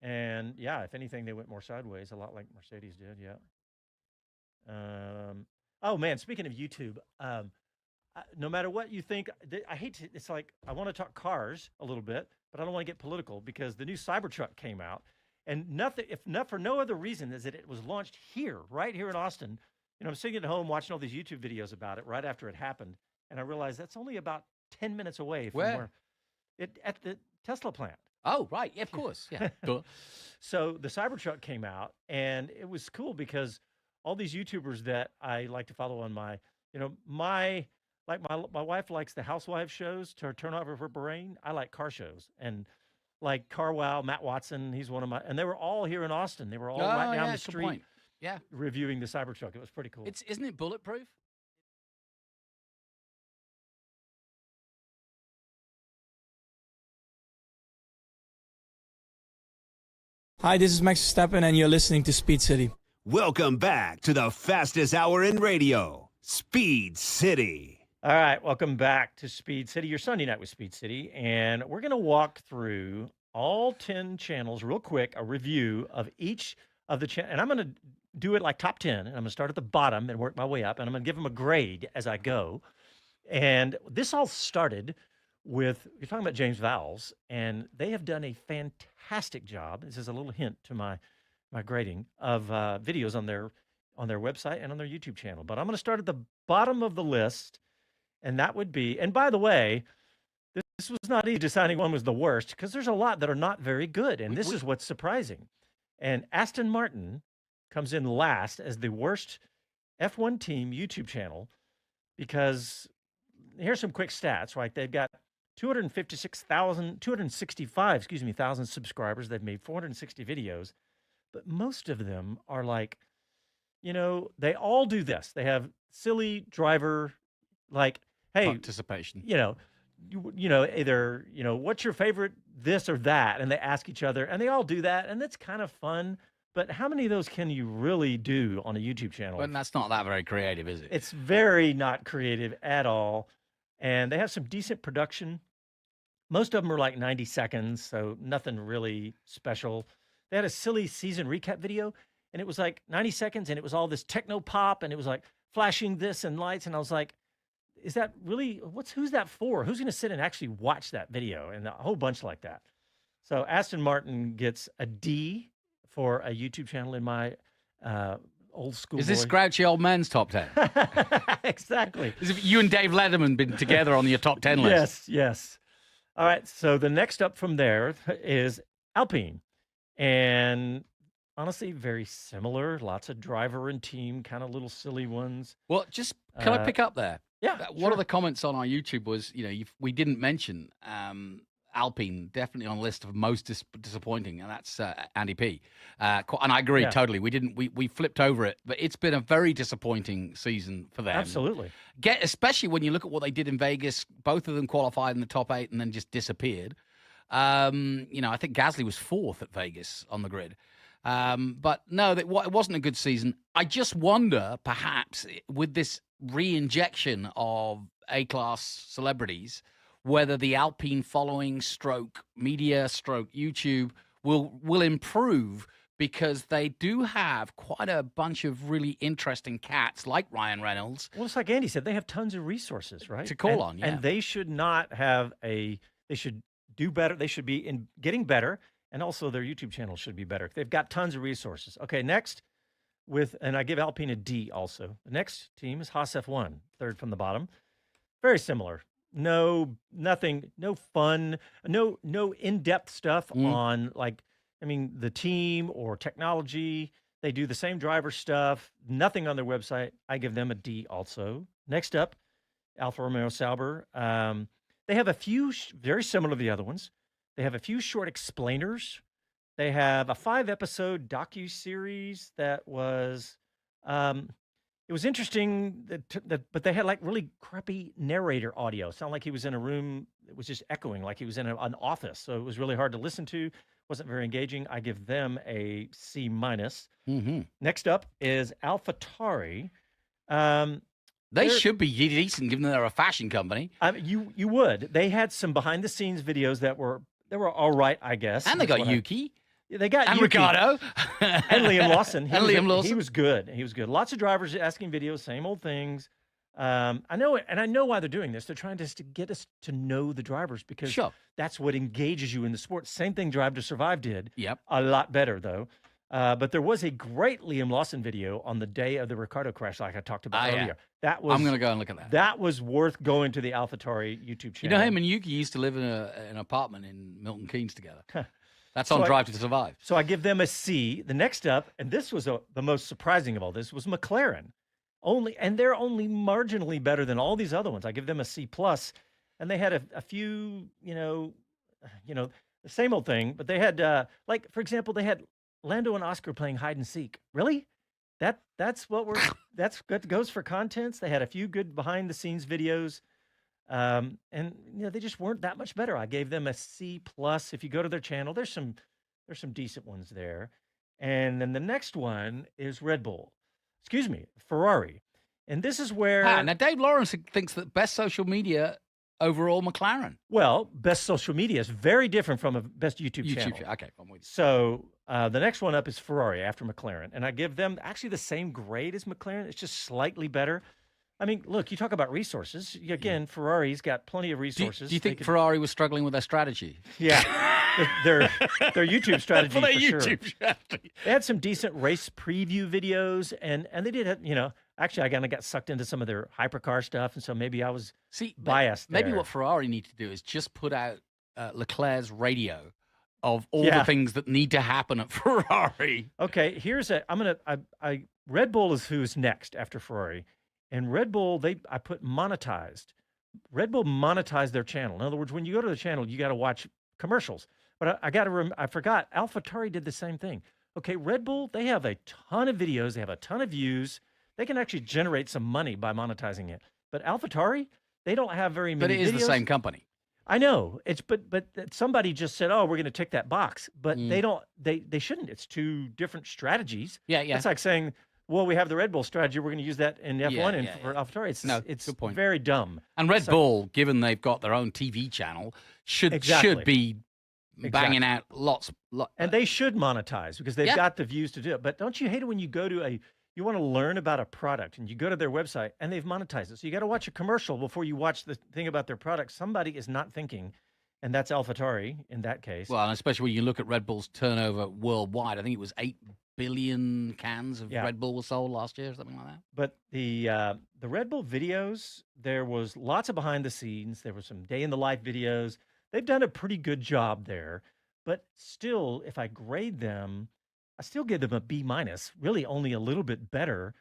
and if anything, they went more sideways, a lot like Mercedes did. Yeah. Oh man, speaking of YouTube, no matter what you think, I hate to. It's like I want to talk cars a little bit, but I don't want to get political because the new Cybertruck came out. And for no other reason is that it was launched right here in Austin. I'm sitting at home watching all these YouTube videos about it right after it happened, and I realized that's only about 10 minutes away from where at the Tesla plant. Oh, right. Yeah, of course. Yeah. So the Cybertruck came out, and it was cool because all these YouTubers that I like to follow on my wife likes the housewife shows to turn over her brain. I like car shows, and like Carwow, Matt Watson, he's one of my, and they were all here in Austin. They were all right down the street, reviewing the Cybertruck. It was pretty cool. Isn't it bulletproof? Hi, this is Max Verstappen, and you're listening to Speed City. Welcome back to the fastest hour in radio, Speed City. All right, welcome back to Speed City, your Sunday night with Speed City, and we're going to walk through all 10 channels real quick, a review of each of the channels, and I'm going to do it like top 10, and I'm going to start at the bottom and work my way up, and I'm going to give them a grade as I go. And this all started with, you're talking about James Vowles, and they have done a fantastic job. This is a little hint to my grading of videos on their website and on their YouTube channel. But I'm going to start at the bottom of the list. And that would be, and by the way, this was not easy deciding one was the worst because there's a lot that are not very good. And this is what's surprising. And Aston Martin comes in last as the worst F1 team YouTube channel because here's some quick stats, right? They've got 265,000 subscribers. They've made 460 videos. but most of them are like, they all do this. They have silly driver, like, hey, Participation. either, what's your favorite this or that? And they ask each other, and they all do that, and that's kind of fun. But how many of those can you really do on a YouTube channel? Well, that's not that very creative, is it? It's very not creative at all. And they have some decent production. Most of them are like 90 seconds, so nothing really special. They had a silly season recap video, and it was like 90 seconds, and it was all this techno pop, and it was like flashing this and lights. And I was like, is that really, who's that for? Who's going to sit and actually watch that video? And a whole bunch like that. So Aston Martin gets a D for a YouTube channel in my old school. Is this Grouchy Old Men's top 10? Exactly. As if you and Dave Letterman been together on your top 10 list. Yes, yes. All right, so the next up from there is Alpine. And honestly, very similar. Lots of driver and team, kind of little silly ones. Well, can I pick up there? Yeah. One of the comments on our YouTube was, we didn't mention Alpine, definitely on the list of most disappointing, and that's Andy P. And I agree totally. We flipped over it, but it's been a very disappointing season for them. Absolutely. Especially when you look at what they did in Vegas. Both of them qualified in the top 8 and then just disappeared. I think Gasly was 4th at Vegas on the grid. But no, it wasn't a good season. I just wonder, perhaps, with this re-injection of A-class celebrities, whether the Alpine following media YouTube will improve, because they do have quite a bunch of really interesting cats like Ryan Reynolds. Well, it's like Andy said, they have tons of resources, right? To call on, yeah. And they should not have they should do better. They should be getting better, and also their YouTube channel should be better. They've got tons of resources. Okay, next and I give Alpine a D also. The next team is Haas F1, third from the bottom. Very similar. Nothing, no fun, no in-depth stuff on the team or technology. They do the same driver stuff, nothing on their website. I give them a D also. Next up, Alfa Romeo Sauber. They have a few, very similar to the other ones. They have a few short explainers. They have a 5-episode docu-series that was, it was interesting, but they had like really crappy narrator audio. Sounded like he was in a room that was just echoing, like he was in an office. So it was really hard to listen to. Wasn't very engaging. I give them a C-. Mm-hmm. Next up is AlphaTauri. They should be decent, given that they're a fashion company. You would. They had some behind-the-scenes videos that were all right, I guess. And they got Yuki. They got and Yuki. Ricardo. And Liam Lawson. He was good. He was good. Lots of drivers asking videos, same old things. I know it, and I know why they're doing this. They're trying to get us to know the drivers, because that's what engages you in the sport. Same thing Drive to Survive did. Yep. A lot better, though. But there was a great Liam Lawson video on the day of the Ricardo crash, like I talked about earlier. Yeah. I'm going to go and look at that. That was worth going to the AlphaTauri YouTube channel. You know, him and Yuki used to live in an apartment in Milton Keynes together. That's on Drive to Survive. So I give them a C. The next up, and this was the most surprising of all this, was McLaren. They're only marginally better than all these other ones. I give them a C+. And they had a few, the same old thing. But they had, for example, they had Lando and Oscar playing hide and seek. Really? That's that goes for contents. They had a few good behind the scenes videos. They just weren't that much better. I gave them a C+. If you go to their channel, there's some decent ones there. And then the next one is Ferrari. And this is where now Dave Lawrence thinks that best social media overall McLaren. Well, best social media is very different from a best YouTube channel. Okay, I'm with you. So the next one up is Ferrari after McLaren. And I give them actually the same grade as McLaren. It's just slightly better. I mean, look, you talk about resources. Again, Ferrari's got plenty of resources. Do you think Ferrari was struggling with their strategy? Yeah, their YouTube strategy for their YouTube sure. Strategy. They had some decent race preview videos, and they did have, actually I kind of got sucked into some of their hypercar stuff, and so maybe I was biased Maybe there. what Ferrari need to do is just put out Leclerc's radio of all the things that need to happen at Ferrari. Okay, Red Bull is who's next after Ferrari. And Red Bull, I put monetized. Red Bull monetized their channel. In other words, when you go to the channel, you got to watch commercials. But I forgot, AlphaTauri did the same thing. Okay, Red Bull, they have a ton of videos, they have a ton of views. They can actually generate some money by monetizing it. But AlphaTauri, they don't have very But many it is the videos. same company. I know. It's but somebody just said, "Oh, we're going to tick that box." But they don't they shouldn't. It's two different strategies. Yeah, yeah. It's like saying, "Well, we have the Red Bull strategy. We're going to use that in F1 and yeah, for AlphaTauri." It's No, it's good point. very dumb. And Red Bull, given they've got their own TV channel, should be banging out lots. And they should monetize because they've Yeah. got the views to do it. But don't you hate it when you go to you want to learn about a product and you go to their website and they've monetized it. So you got to watch a commercial before you watch the thing about their product. Somebody is not thinking, and that's AlphaTauri in that case. Well, and especially when you look at Red Bull's turnover worldwide, I think it was 8 billion cans of Red Bull were sold last year, or something like that. But the Red Bull videos, there was lots of behind the scenes. There were some day in the life videos. They've done a pretty good job there. But still, if I grade them, I still give them a B minus, really only a little bit better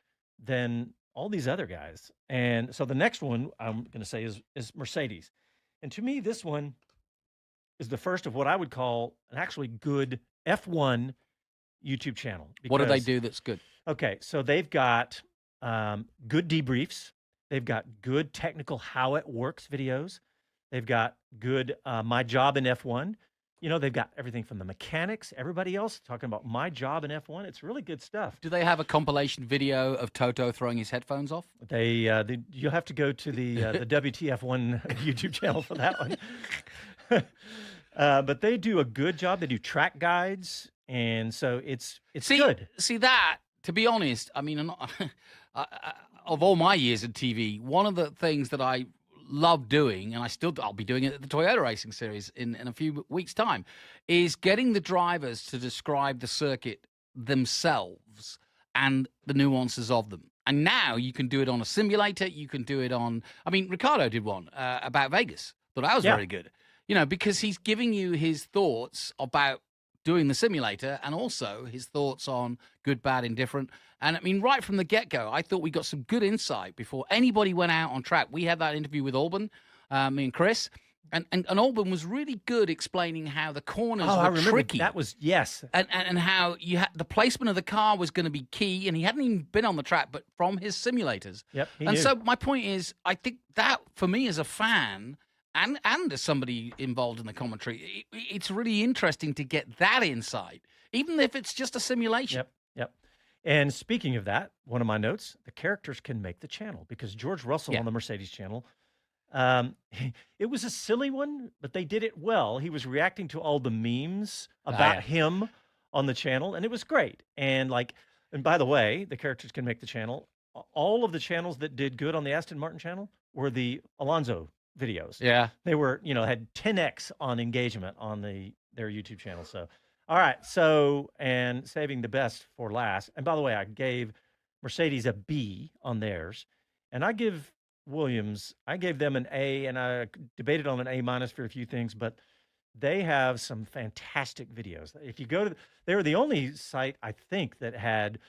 than all these other guys. And so the next one I'm going to say is Mercedes. And to me, this one is the first of what I would call an actually good F1 YouTube channel. What do they because- do that's good? Okay, so they've got good debriefs. They've got good technical how it works videos. They've got good my job in F1. You know, they've got everything from the mechanics, everybody else talking about my job in F1. It's really good stuff. Do they have a compilation video of Toto throwing his headphones off? You'll have to go to the WTF1 YouTube channel for that one. But they do a good job. They do track guides, and so it's good. See that, to be honest, I mean, I'm not, of all my years in TV, one of the things that I love doing, and I'll be doing it at the Toyota Racing Series in a few weeks' time, is getting the drivers to describe the circuit themselves and the nuances of them. And now you can do it on a simulator. You can do it on, I mean, Ricardo did one about Vegas. Thought that was very good. You know, because he's giving you his thoughts about doing the simulator and also his thoughts on good, bad, indifferent. And I mean, right from the get-go, I thought we got some good insight before anybody went out on track. We had that interview with Alban, me and Chris, and Alban was really good explaining how the corners were tricky. That was, yes. And how the placement of the car was going to be key, and he hadn't even been on the track, but from his simulators. Yep, he and knew. so my point is, I think that, for me as a fan, and as somebody involved in the commentary, it's really interesting to get that insight, even if it's just a simulation. Yep. And speaking of that, one of my notes, the characters can make the channel because George Russell on the Mercedes channel, it was a silly one, but they did it well. He was reacting to all the memes about him on the channel, and it was great. And by the way, the characters can make the channel. All of the channels that did good on the Aston Martin channel were the Alonso videos. Yeah. They were, had 10x on engagement on their YouTube channel. So, all right. So, and saving the best for last. And by the way, I gave Mercedes a B on theirs, and I gave them an A, and I debated on an A minus for a few things, but they have some fantastic videos. If you go to, they were the only site, I think, that had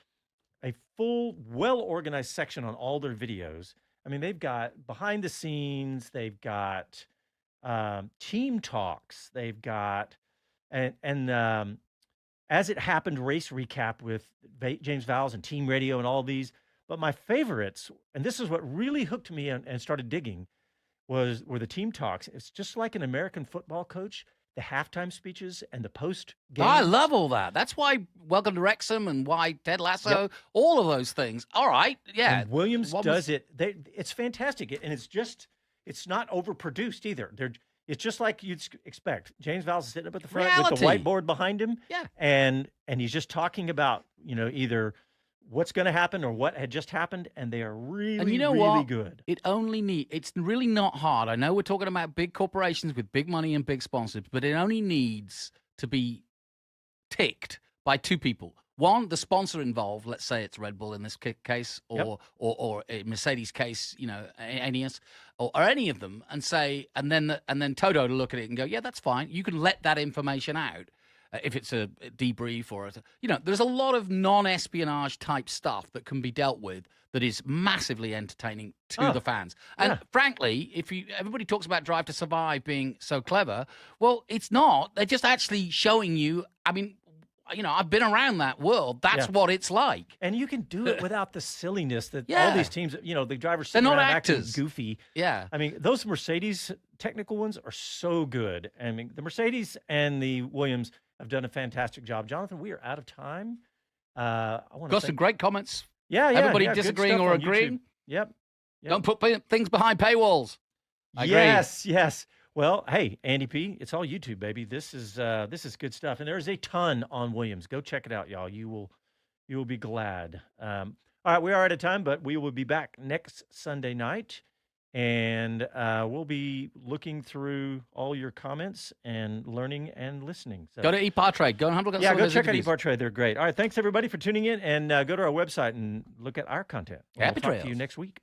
a full, well-organized section on all their videos. I mean, they've got behind the scenes, they've got team talks, they've got, and as it happened, race recap with James Vowles and Team Radio and all these. But my favorites, and this is what really hooked me and started digging, were the team talks. It's just like an American football coach, the halftime speeches and the post game. I love all that. That's why Welcome to Wrexham and why Ted Lasso, all of those things. All right, yeah. And Williams does it. It's fantastic, and it's not overproduced either. It's just like you'd expect. James Vowles is sitting up at the front with the whiteboard behind him, and he's just talking about either what's going to happen or what had just happened, and they are really, and you know really what? good. It's really not hard. I know we're talking about big corporations with big money and big sponsors, but it only needs to be ticked by two people. One, the sponsor involved, let's say it's Red Bull in this case, or in Mercedes case, Ineos, or any of them, and then Toto to look at it and go, yeah, that's fine. You can let that information out. If it's a debrief or there's a lot of non-espionage type stuff that can be dealt with that is massively entertaining to the fans. And frankly, everybody talks about Drive to Survive being so clever, well, it's not. They're just actually showing you. I mean, I've been around that world. That's what it's like. And you can do it without the silliness that all Yeah. these teams, the drivers They're sitting not around acting actors. goofy. Yeah. I mean, those Mercedes technical ones are so good. I mean, the Mercedes and the Williams have done a fantastic job. Jonathan, we are out of time. I want to Got some great comments. Yeah, Everybody good disagreeing stuff or on YouTube. agreeing. Yep. Don't put things behind paywalls. I agree. Yes. Well, hey, Andy P, it's all YouTube, baby. This is good stuff, and there's a ton on Williams. Go check it out, y'all. You will be glad. All right, we are out of time, but we will be back next Sunday night, and we'll be looking through all your comments and learning and listening. So Go to ePartrade. Go and have a look at yeah, some go of those check out interviews. ePartrade. They're great. All right, thanks everybody for tuning in, and go to our website and look at our content. We'll Happy talk to trails. you next week.